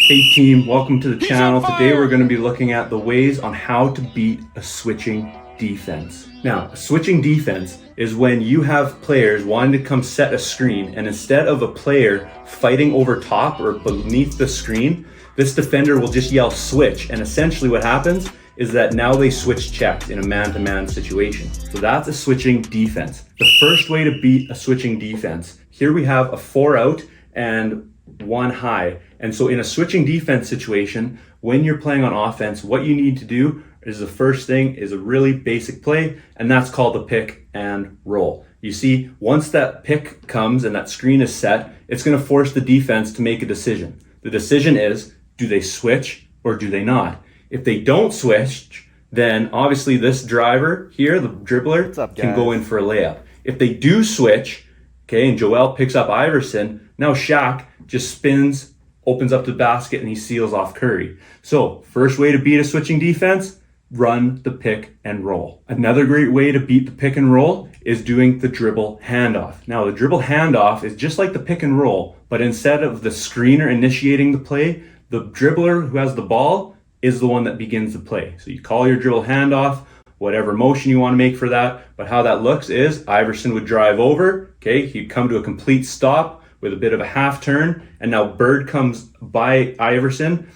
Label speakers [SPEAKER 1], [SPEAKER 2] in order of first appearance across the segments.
[SPEAKER 1] Hey team, welcome to the channel. Today we're going to be looking at the ways on how to beat a switching defense. Now, a switching defense is when you have players wanting to come set a screen, and instead of a player fighting over top or beneath the screen, this defender will just yell switch, and essentially what happens is that now they switch checks in a man-to-man situation. So that's a switching defense. The first way to beat a switching defense, here we have a 4 out and 1 high. And so in a switching defense situation, when you're playing on offense, what you need to do is the first thing is a really basic play, and that's called the pick and roll. You see, once that pick comes and that screen is set, it's going to force the defense to make a decision. The decision is, do they switch or do they not? If they don't switch, then obviously this driver here, the dribbler, can go in for a layup. If they do switch, okay, and Joel picks up Iverson, now Shaq just spins, opens up the basket, and he seals off Curry. So first way to beat a switching defense, run the pick and roll. Another great way to beat the pick and roll is doing the dribble handoff. Now the dribble handoff is just like the pick and roll, but instead of the screener initiating the play, the dribbler who has the ball is the one that begins the play. So you call your dribble handoff, whatever motion you want to make for that, but how that looks is Iverson would drive over, okay, he'd come to a complete stop with a bit of a half turn, and now Bird comes by Iverson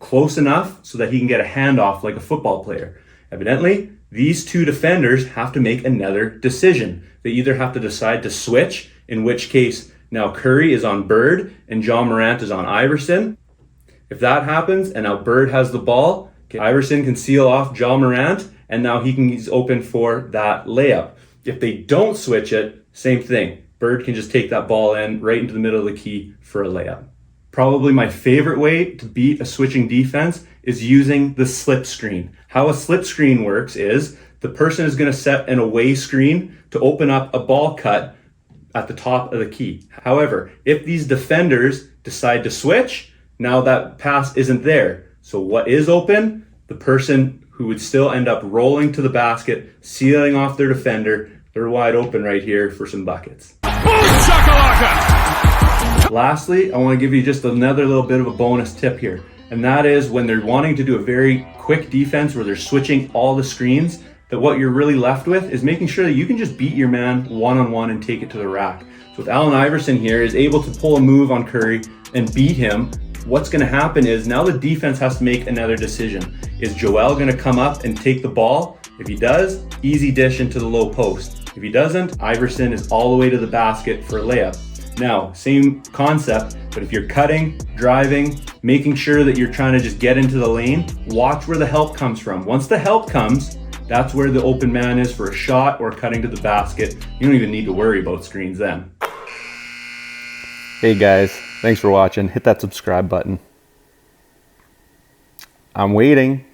[SPEAKER 1] close enough so that he can get a handoff like a football player. Evidently, these two defenders have to make another decision. They either have to decide to switch, in which case now Curry is on Bird and John Morant is on Iverson. If that happens and now Bird has the ball, okay, Iverson can seal off John Morant, and now he's open for that layup. If they don't switch it, same thing. Bird can just take that ball in right into the middle of the key for a layup. Probably my favorite way to beat a switching defense is using the slip screen. How a slip screen works is the person is going to set an away screen to open up a ball cut at the top of the key. However, if these defenders decide to switch, now that pass isn't there. So what is open? The person who would still end up rolling to the basket, sealing off their defender. They're wide open right here for some buckets. Lastly, I want to give you just another little bit of a bonus tip here. And that is when they're wanting to do a very quick defense where they're switching all the screens, that what you're really left with is making sure that you can just beat your man one-on-one and take it to the rack. So if Allen Iverson here is able to pull a move on Curry and beat him, what's going to happen is now the defense has to make another decision. Is Joel going to come up and take the ball? If he does, easy dish into the low post. If he doesn't, Iverson is all the way to the basket for a layup. Now, same concept, but if you're cutting, driving, making sure that you're trying to just get into the lane, watch where the help comes from. Once the help comes, that's where the open man is for a shot or cutting to the basket. You don't even need to worry about screens then.
[SPEAKER 2] Hey guys, thanks for watching. Hit that subscribe button. I'm waiting.